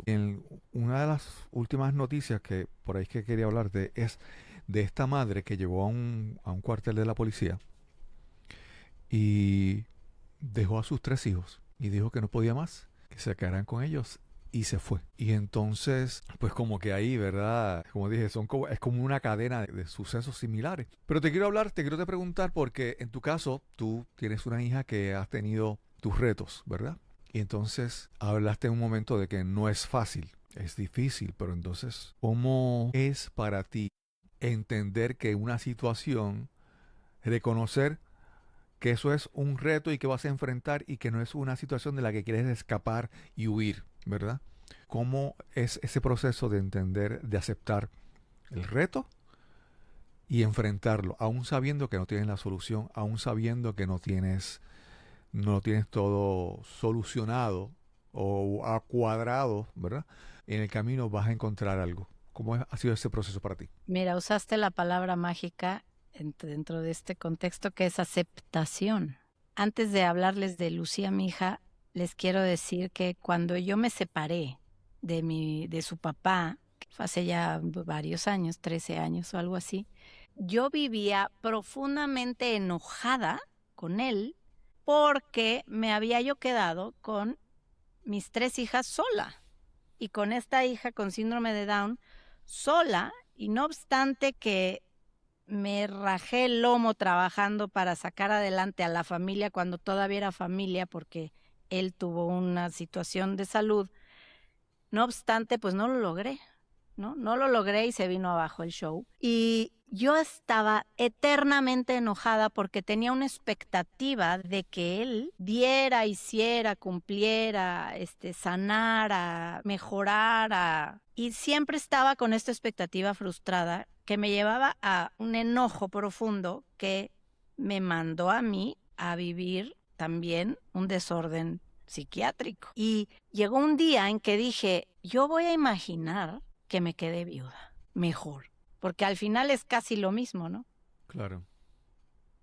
A: Una de las últimas noticias que por ahí es que quería hablarte es de esta madre que llegó a un cuartel de la policía y dejó a sus 3 hijos y dijo que no podía más, que se quedaran con ellos y se fue. Y entonces, pues como que ahí, ¿verdad? Como dije, es como una cadena de sucesos similares. Pero te quiero te preguntar porque en tu caso, tú tienes una hija que has tenido tus retos, ¿verdad? Y entonces hablaste en un momento de que no es fácil, es difícil, pero entonces, ¿cómo es para ti entender que una situación, reconocer que eso es un reto y que vas a enfrentar y que no es una situación de la que quieres escapar y huir, ¿verdad? ¿Cómo es ese proceso de entender, de aceptar el reto y enfrentarlo, aún sabiendo que no tienes la solución, aún sabiendo que no lo tienes todo solucionado o cuadrado, ¿verdad? En el camino vas a encontrar algo. Ha sido ese proceso para ti?
B: Mira, usaste la palabra mágica dentro de este contexto que es aceptación. Antes de hablarles de Lucía, mi hija, les quiero decir que cuando yo me separé de su papá, que fue hace ya varios años, 13 años o algo así, yo vivía profundamente enojada con él porque me había yo quedado con mis 3 hijas sola y con esta hija con síndrome de Down sola, y no obstante que me rajé el lomo trabajando para sacar adelante a la familia cuando todavía era familia porque él tuvo una situación de salud, no obstante pues no lo logré. No lo logré y se vino abajo el show. Y yo estaba eternamente enojada porque tenía una expectativa de que él diera, hiciera, cumpliera, sanara, mejorara. Y siempre estaba con esta expectativa frustrada que me llevaba a un enojo profundo que me mandó a mí a vivir también un desorden psiquiátrico. Y llegó un día en que dije, yo voy a imaginar que me quedé viuda, mejor, porque al final es casi lo mismo, ¿no?
A: Claro.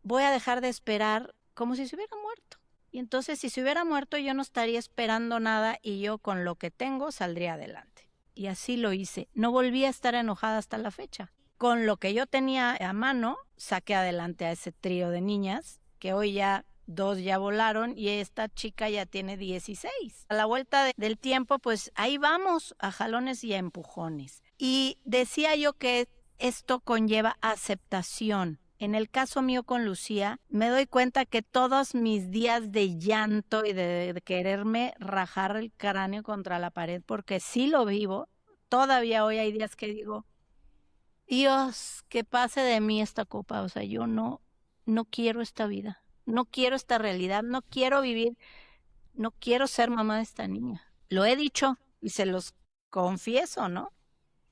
B: Voy a dejar de esperar como si se hubiera muerto. Y entonces si se hubiera muerto yo no estaría esperando nada y yo con lo que tengo saldría adelante. Y así lo hice. No volví a estar enojada hasta la fecha. Con lo que yo tenía a mano, saqué adelante a ese trío de niñas, que hoy ya 2 ya volaron y esta chica ya tiene 16. A la vuelta del tiempo, pues ahí vamos a jalones y a empujones. Y decía yo que esto conlleva aceptación. En el caso mío con Lucía, me doy cuenta que todos mis días de llanto y de quererme rajar el cráneo contra la pared, porque sí lo vivo, todavía hoy hay días que digo, Dios, que pase de mí esta copa, o sea, yo no quiero esta vida, no quiero esta realidad, no quiero vivir, no quiero ser mamá de esta niña. Lo he dicho y se los confieso, ¿no?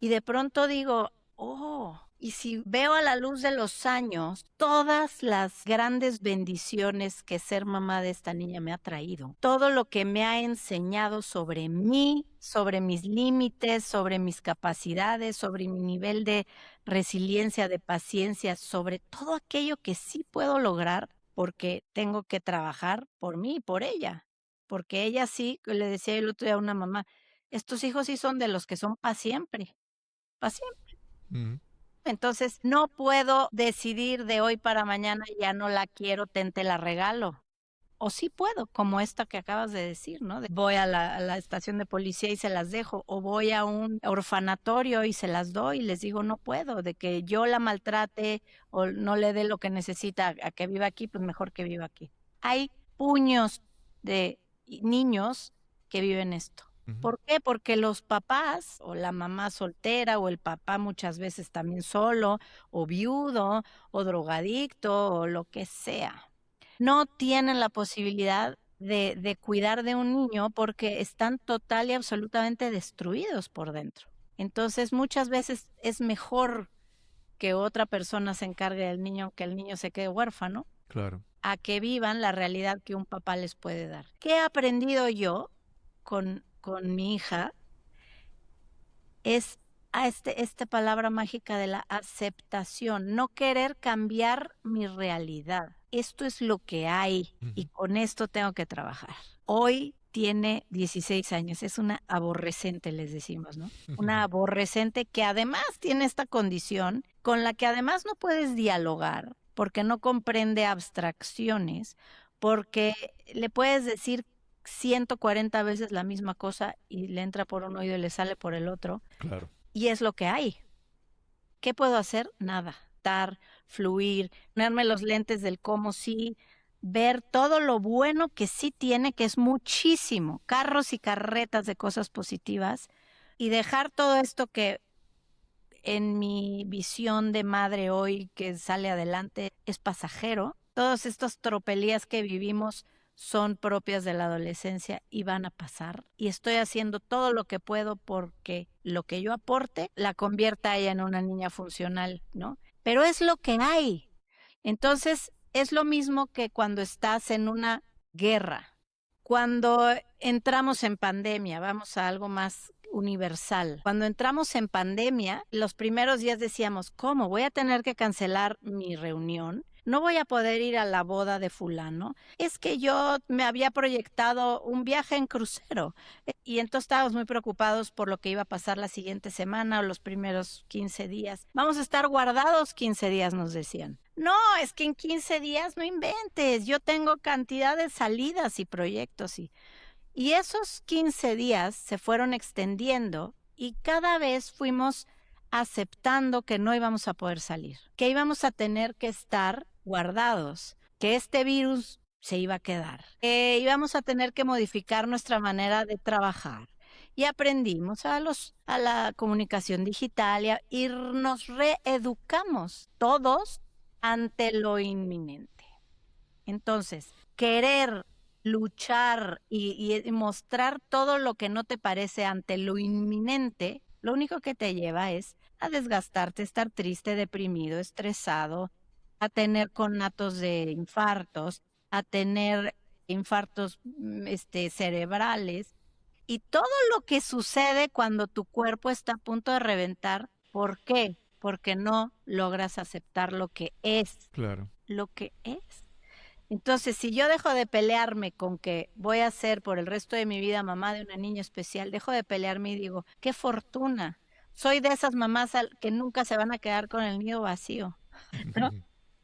B: Y de pronto digo, oh, y si veo a la luz de los años todas las grandes bendiciones que ser mamá de esta niña me ha traído, todo lo que me ha enseñado sobre mí, sobre mis límites, sobre mis capacidades, sobre mi nivel de resiliencia, de paciencia, sobre todo aquello que sí puedo lograr porque tengo que trabajar por mí y por ella, porque ella sí, le decía el otro día a una mamá, estos hijos sí son de los que son para siempre. Para siempre.
A: Mm.
B: Entonces, no puedo decidir de hoy para mañana, ya no la quiero, te la regalo. O sí puedo, como esta que acabas de decir, ¿no? Voy a la estación de policía y se las dejo, o voy a un orfanatorio y se las doy y les digo, no puedo, de que yo la maltrate o no le dé lo que necesita a que viva aquí, pues mejor que viva aquí. Hay puños de niños que viven esto.
A: Ujú.
B: ¿Por qué? Porque los papás o la mamá soltera o el papá muchas veces también solo o viudo o drogadicto o lo que sea, no tienen la posibilidad de cuidar de un niño porque están total y absolutamente destruidos por dentro. Entonces muchas veces es mejor que otra persona se encargue del niño, que el niño se quede huérfano,
A: Claro.
B: a que vivan la realidad que un papá les puede dar. ¿Qué he aprendido yo con mi hija? Es a esta palabra mágica de la aceptación, no querer cambiar mi realidad. Esto es lo que hay y
A: Ujú.
B: con esto tengo que trabajar. Hoy tiene 16 años, es una aborrecente, les decimos, ¿no? Una aborrecente que además tiene esta condición con la que además no puedes dialogar porque no comprende abstracciones, porque le puedes decir 140 veces la misma cosa y le entra por un oído y le sale por el otro.
A: Claro.
B: Y es lo que hay. ¿Qué puedo hacer? Nada. Estar, fluir, ponerme los lentes del cómo sí, ver todo lo bueno que sí tiene, que es muchísimo, carros y carretas de cosas positivas, y dejar todo esto que en mi visión de madre hoy que sale adelante es pasajero. Todas estas tropelías que vivimos son propias de la adolescencia y van a pasar. Y estoy haciendo todo lo que puedo porque lo que yo aporte la convierta a ella en una niña funcional, ¿no? Pero es lo que hay. Entonces, es lo mismo que cuando estás en una guerra. Cuando entramos en pandemia, vamos a algo más universal. Cuando entramos en pandemia, los primeros días decíamos, ¿cómo? Voy a tener que cancelar mi reunión. No voy a poder ir a la boda de fulano. Es que yo me había proyectado un viaje en crucero y entonces estábamos muy preocupados por lo que iba a pasar la siguiente semana o los primeros 15 días. Vamos a estar guardados 15 días, nos decían. No, es que en 15 días no inventes. Yo tengo cantidad de salidas y proyectos y esos 15 días se fueron extendiendo y cada vez fuimos aceptando que no íbamos a poder salir, que íbamos a tener que estar guardados, que este virus se iba a quedar, que íbamos a tener que modificar nuestra manera de trabajar. Y aprendimos a la comunicación digital y nos reeducamos todos ante lo inminente. Entonces, querer luchar y mostrar todo lo que no te parece ante lo inminente, lo único que te lleva es a desgastarte, estar triste, deprimido, estresado, a tener conatos de infartos, a tener infartos cerebrales y todo lo que sucede cuando tu cuerpo está a punto de reventar. ¿Por qué? Porque no logras aceptar lo que es.
A: Claro.
B: Lo que es. Entonces, si yo dejo de pelearme con que voy a ser por el resto de mi vida mamá de una niña especial, dejo de pelearme y digo, qué fortuna. Soy de esas mamás que nunca se van a quedar con el nido vacío, ¿no?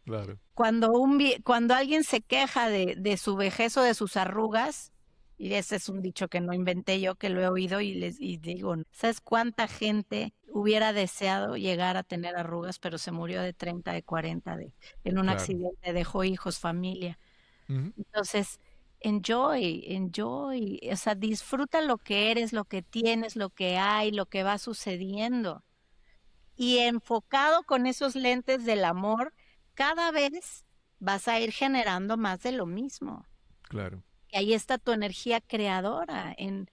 A: Claro.
B: Cuando alguien se queja de su vejez o de sus arrugas, y ese es un dicho que no inventé yo, que lo he oído y digo, ¿sabes cuánta gente hubiera deseado llegar a tener arrugas, pero se murió de 30, de 40, en un
A: Claro.
B: accidente, dejó hijos, familia?
A: Ujú.
B: Entonces, enjoy, o sea, disfruta lo que eres, lo que tienes, lo que hay, lo que va sucediendo. Y enfocado con esos lentes del amor, cada vez vas a ir generando más de lo mismo.
A: Claro.
B: Y ahí está tu energía creadora, en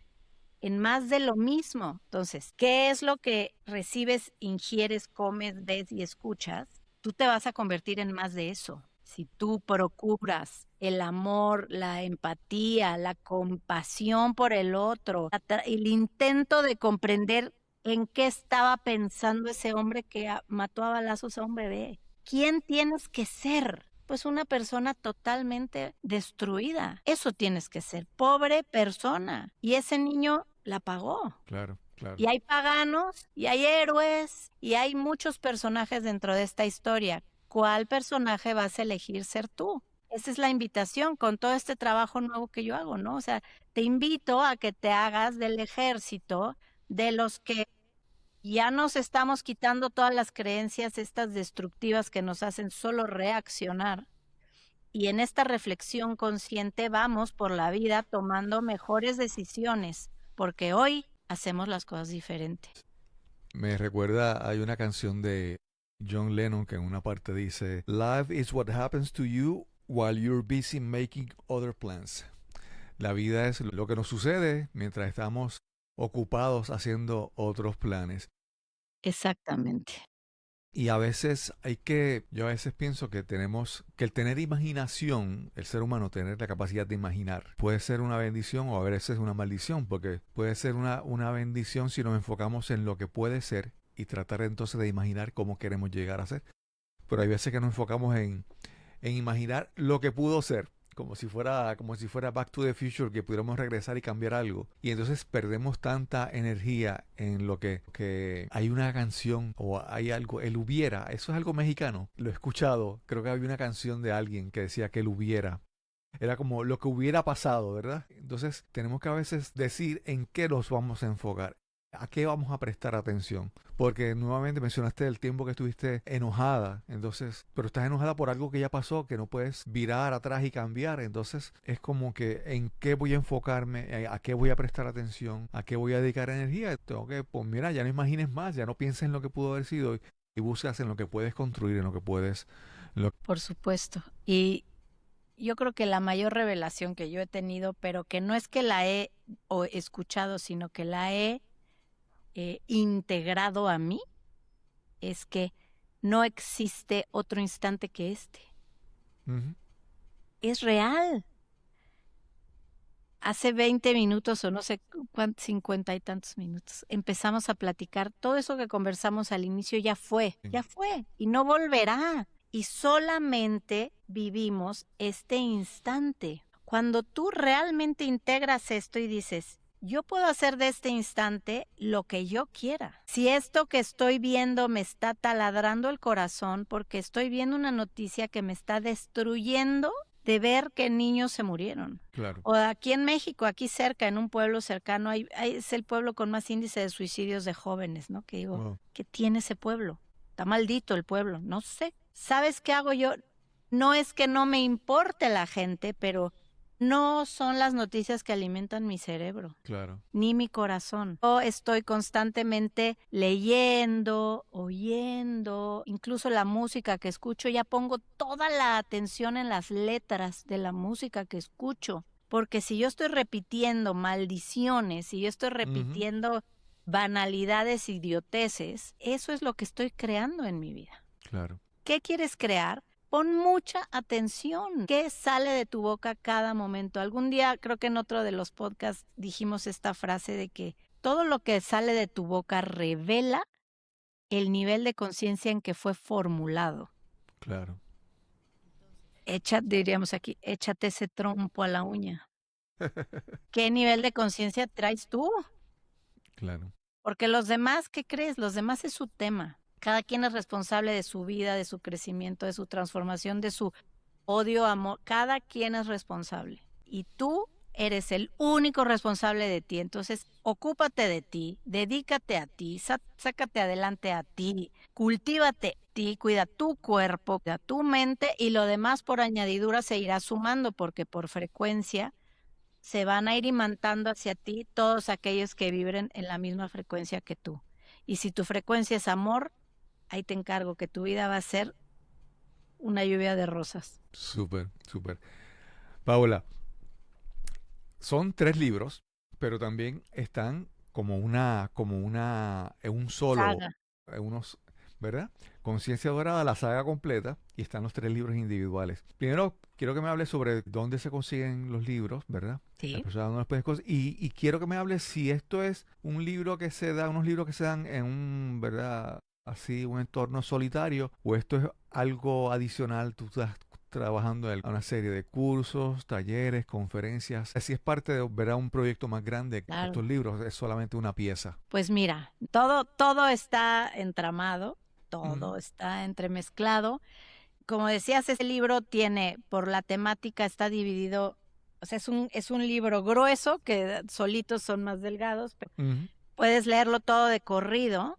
B: más de lo mismo. Entonces, ¿qué es lo que recibes, ingieres, comes, ves y escuchas? Tú te vas a convertir en más de eso. Si tú procuras el amor, la empatía, la compasión por el otro, el intento de comprender en qué estaba pensando ese hombre que mató a balazos a un bebé. ¿Quién tienes que ser? Pues una persona totalmente destruida. Eso tienes que ser, pobre persona. Y ese niño la pagó.
A: Claro. Claro.
B: Y hay paganos, y hay héroes, y hay muchos personajes dentro de esta historia. ¿Cuál personaje vas a elegir ser tú? Esa es la invitación con todo este trabajo nuevo que yo hago, ¿no? O sea, te invito a que te hagas del ejército de los que ya nos estamos quitando todas las creencias estas destructivas que nos hacen solo reaccionar. Y en esta reflexión consciente vamos por la vida tomando mejores decisiones, porque hoy hacemos las cosas diferentes.
A: Me recuerda, hay una canción de John Lennon que en una parte dice, Life is what happens to you while you're busy making other plans. La vida es lo que nos sucede mientras estamos ocupados haciendo otros planes.
B: Exactamente.
A: Y a veces yo a veces pienso que el tener imaginación, el ser humano tener la capacidad de imaginar, puede ser una bendición o a veces una maldición, porque puede ser una bendición si nos enfocamos en lo que puede ser y tratar entonces de imaginar cómo queremos llegar a ser. Pero hay veces que nos enfocamos en imaginar lo que pudo ser, como si fuera Back to the Future, que pudiéramos regresar y cambiar algo. Y entonces perdemos tanta energía en lo que hay una canción o hay algo, el hubiera, eso es algo mexicano. Lo he escuchado, creo que había una canción de alguien que decía que el hubiera. Era como lo que hubiera pasado, ¿verdad? Entonces tenemos que a veces decir en qué nos vamos a enfocar. ¿A qué vamos a prestar atención? Porque nuevamente mencionaste el tiempo que estuviste enojada, entonces, pero estás enojada por algo que ya pasó, que no puedes virar atrás y cambiar, entonces es como que en qué voy a enfocarme, a qué voy a prestar atención, a qué voy a dedicar energía. Tengo que, pues mira, ya no imagines más, ya no pienses en lo que pudo haber sido y buscas en lo que puedes construir, en lo que puedes...
B: Por supuesto. Y yo creo que la mayor revelación que yo he tenido, pero que no es que la he escuchado, sino que la he integrado a mí, es que no existe otro instante que este.
A: Uh-huh.
B: Es real. Hace 20 minutos o no sé cuántos, 50 y tantos minutos, empezamos a platicar. Todo eso que conversamos al inicio ya fue y no volverá. Y solamente vivimos este instante. Cuando tú realmente integras esto y dices, yo puedo hacer de este instante lo que yo quiera. Si esto que estoy viendo me está taladrando el corazón porque estoy viendo una noticia que me está destruyendo de ver que niños se murieron.
A: Claro.
B: O aquí en México, aquí cerca, en un pueblo cercano, es el pueblo con más índice de suicidios de jóvenes, ¿no? Que digo,
A: Wow.
B: ¿qué tiene ese pueblo? Está maldito el pueblo, no sé. ¿Sabes qué hago yo? No es que no me importe la gente, pero no son las noticias que alimentan mi cerebro.
A: Claro.
B: Ni mi corazón. Yo estoy constantemente leyendo, oyendo, incluso la música que escucho, ya pongo toda la atención en las letras de la música que escucho. Porque si yo estoy repitiendo maldiciones, si yo estoy repitiendo banalidades, idioteces, eso es lo que estoy creando en mi vida.
A: Claro.
B: ¿Qué quieres crear? Pon mucha atención. ¿Qué sale de tu boca cada momento? Algún día, creo que en otro de los podcasts dijimos esta frase de que todo lo que sale de tu boca revela el nivel de conciencia en que fue formulado.
A: Claro.
B: Diríamos aquí, échate ese trompo a la uña. ¿Qué nivel de conciencia traes tú?
A: Claro.
B: Porque los demás, ¿qué crees? Los demás es su tema. Cada quien es responsable de su vida, de su crecimiento, de su transformación, de su odio, amor. Cada quien es responsable. Y tú eres el único responsable de ti. Entonces, ocúpate de ti, dedícate a ti, sácate adelante a ti, cultívate a ti, cuida tu cuerpo, cuida tu mente y lo demás por añadidura se irá sumando porque por frecuencia se van a ir imantando hacia ti todos aquellos que vibren en la misma frecuencia que tú. Y si tu frecuencia es amor, ahí te encargo que tu vida va a ser una lluvia de rosas.
A: Súper, súper. Paola, son 3 libros, pero también están en un solo,
B: Saga.
A: ¿verdad? Conciencia Dorada, la saga completa, y están los 3 libros individuales. Primero, quiero que me hables sobre dónde se consiguen los libros, ¿verdad?
B: Sí.
A: Las personas no las pueden y quiero que me hables si esto es un libro que se da, unos libros que se dan en un, ¿verdad? Así, un entorno solitario, o esto es algo adicional, tú estás trabajando en una serie de cursos, talleres, conferencias. Si es parte de, ¿verdad? Un proyecto más grande,
B: Claro.
A: estos libros es solamente una pieza.
B: Pues mira, todo está entramado, todo está entremezclado. Como decías, ese libro tiene, por la temática, está dividido, o sea, es un libro grueso, que solitos son más delgados, pero puedes leerlo todo de corrido.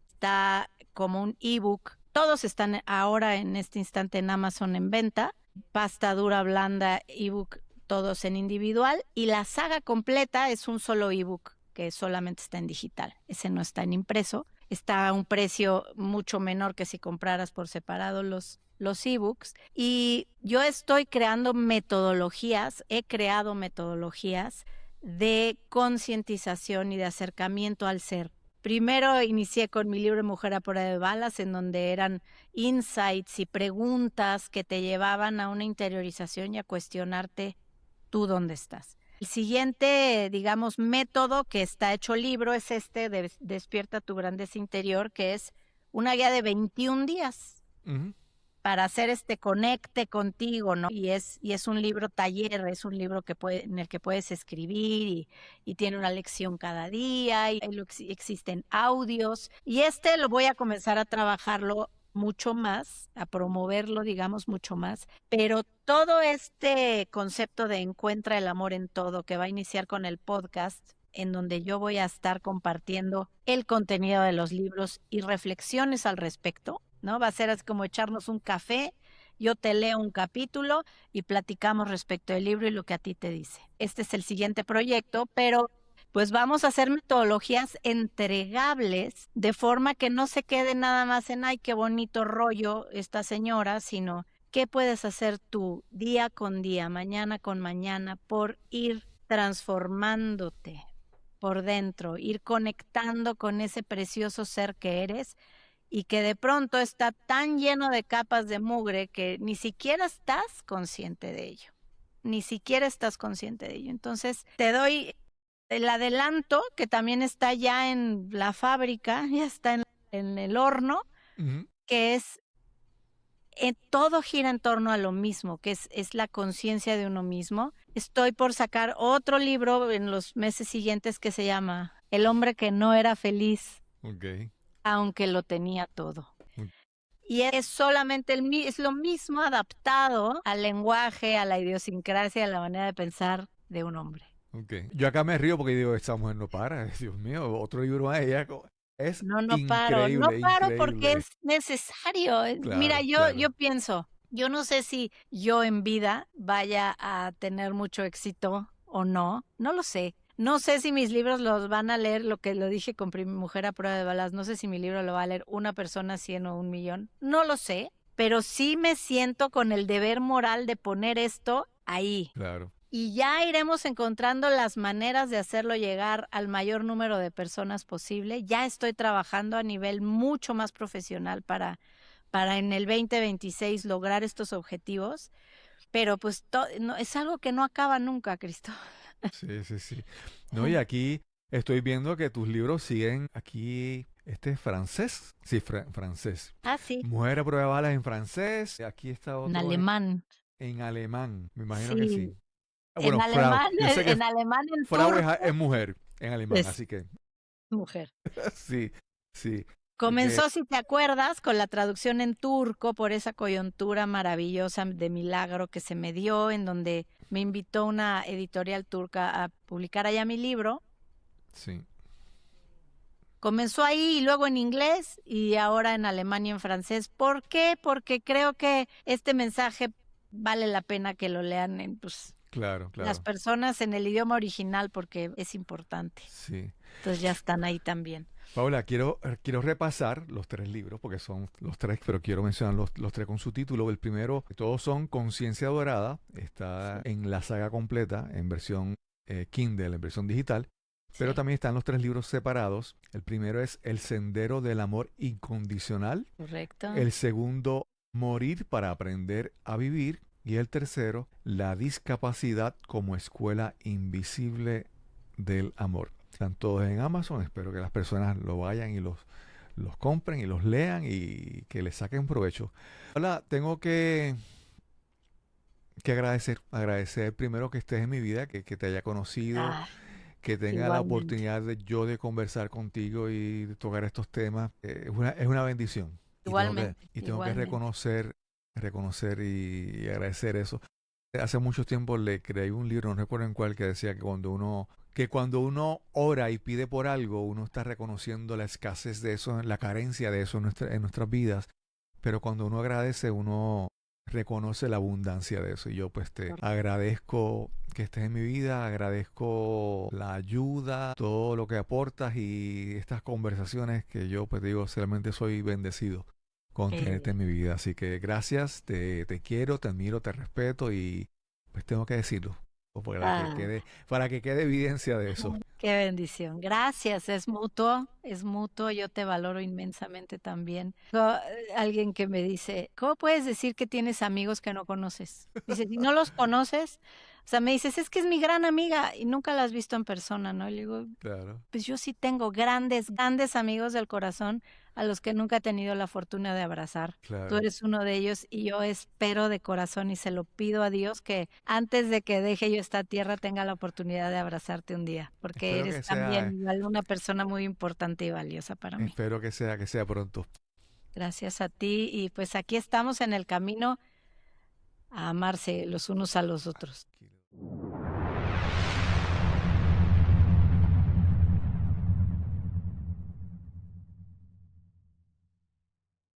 B: Está como un ebook. Todos están ahora en este instante en Amazon en venta. Pasta dura, blanda, ebook, todos en individual. Y la saga completa es un solo ebook que solamente está en digital. Ese no está en impreso. Está a un precio mucho menor que si compraras por separado los ebooks. Y yo estoy creando metodologías, he creado metodologías de concientización y de acercamiento al ser. Primero inicié con mi libro Mujer a prueba de balas, en donde eran insights y preguntas que te llevaban a una interiorización y a cuestionarte tú dónde estás. El siguiente, digamos, método que está hecho libro es este de Despierta tu grandeza interior, que es una guía de 21 días para hacer este conecte contigo, ¿no? Y es un libro taller, es un libro en el que puedes escribir y tiene una lección cada día y existen audios. Y lo voy a comenzar a trabajarlo mucho más, a promoverlo, digamos, mucho más. Pero todo este concepto de encuentra el amor en todo, que va a iniciar con el podcast, en donde yo voy a estar compartiendo el contenido de los libros y reflexiones al respecto, ¿no? Va a ser así como echarnos un café, yo te leo un capítulo y platicamos respecto del libro y lo que a ti te dice. Este es el siguiente proyecto, pero pues vamos a hacer metodologías entregables de forma que no se quede nada más en, ay, qué bonito rollo esta señora, sino qué puedes hacer tú día con día, mañana con mañana, por ir transformándote por dentro, ir conectando con ese precioso ser que eres y que de pronto está tan lleno de capas de mugre que ni siquiera estás consciente de ello. Ni siquiera estás consciente de ello. Entonces, te doy el adelanto, que también está ya en la fábrica, ya está en el horno,
A: Ujú.
B: que es, todo gira en torno a lo mismo, que es la conciencia de uno mismo. Estoy por sacar otro libro en los meses siguientes que se llama El hombre que no era feliz,
A: Ok.
B: aunque lo tenía todo.
A: Ok.
B: Y es solamente es lo mismo adaptado al lenguaje, a la idiosincrasia, a la manera de pensar de un hombre.
A: Ok. Yo acá me río porque digo, esta mujer no para. Dios mío, otro libro más. Ella es
B: No paro, no
A: increíble,
B: paro porque
A: increíble.
B: es necesario. Mira,
A: Claro,
B: yo
A: claro.
B: pienso, yo no sé si yo en vida vaya a tener mucho éxito o no, no lo sé. No sé si mis libros los van a leer, lo que lo dije con mi mujer a prueba de balas, no sé si mi libro lo va a leer una persona, 100 o 1 millón, no lo sé, pero sí me siento con el deber moral de poner esto ahí.
A: Claro.
B: Y ya iremos encontrando las maneras de hacerlo llegar al mayor número de personas posible. Ya estoy trabajando a nivel mucho más profesional para en el 2026 lograr estos objetivos, pero pues no, es algo que no acaba nunca, Cristo.
A: Sí, sí, sí. No, y aquí estoy viendo que tus libros siguen aquí. Este es francés. Sí, francés.
B: Ah, sí,
A: Mujer a prueba de balas en francés. Aquí está
B: en
A: otro
B: alemán.
A: en alemán. Me imagino que sí.
B: Sí,
A: Ah, bueno, Frau. Yo sé que
B: en alemán, en
A: Frau es,
B: turco,
A: es mujer en alemán,
B: es
A: así que
B: mujer.
A: sí, sí. Así que
B: Comenzó, si te acuerdas, con la traducción en turco por esa coyuntura maravillosa de milagro que se me dio, en donde me invitó una editorial turca a publicar allá mi libro.
A: sí,
B: Comenzó ahí y luego en inglés y ahora en alemán y en francés. ¿Por qué? Porque creo que este mensaje vale la pena que lo lean en, pues,
A: claro,
B: las
A: claro.
B: personas en el idioma original porque es importante.
A: Sí.
B: Entonces ya están ahí también.
A: Paula, quiero repasar los tres libros, porque son los tres, pero quiero mencionar los tres con su título. El primero, todos son Conciencia Dorada, está
B: Sí,
A: en la saga completa, en versión Kindle, en versión digital, pero
B: sí,
A: también están los tres libros separados. El primero es El Sendero del Amor Incondicional,
B: correcto.
A: el segundo, Morir para Aprender a Vivir, y el tercero, La Discapacidad como Escuela Invisible del Amor. Están todos en Amazon. Espero que las personas lo vayan y los compren y los lean y que les saquen provecho. Hola, tengo que agradecer primero que estés en mi vida, que te haya conocido,
B: Ah,
A: que tenga la
B: igualmente,
A: oportunidad de conversar contigo y de tocar estos temas. Es una bendición. Y tengo que,
B: igualmente,
A: y tengo que
B: igualmente.
A: reconocer y agradecer eso. Hace mucho tiempo le creí un libro, no recuerdo en cuál, que decía que cuando uno ora y pide por algo, uno está reconociendo la escasez de eso, la carencia de eso en nuestras vidas. Pero cuando uno agradece, uno reconoce la abundancia de eso. Y yo pues te
B: Correcto.
A: agradezco que estés en mi vida, agradezco la ayuda, todo lo que aportas y estas conversaciones que yo pues digo, realmente soy bendecido con
B: Qué
A: tenerte
B: bien.
A: en mi vida. Así que gracias, te quiero, te admiro, te respeto y pues tengo que decirlo
B: Ah,
A: para que quede evidencia de eso.
B: qué bendición. Gracias, es mutuo, es mutuo. Yo te valoro inmensamente también. Alguien que me dice, ¿cómo puedes decir que tienes amigos que no conoces? Dice, si no los conoces, o sea, me dices, es que es mi gran amiga y nunca la has visto en persona, ¿no? Y le digo,
A: Claro,
B: pues yo sí tengo grandes, grandes amigos del corazón a los que nunca he tenido la fortuna de abrazar. Tú
A: claro.
B: eres uno de ellos y yo espero de corazón y se lo pido a Dios que antes de que deje yo esta tierra tenga la oportunidad de abrazarte un día, porque
A: Espero
B: eres
A: que
B: también
A: sea,
B: igual una persona muy importante y valiosa para mí.
A: espero que sea pronto.
B: Gracias a ti y pues aquí estamos en el camino a amarse los unos a los otros.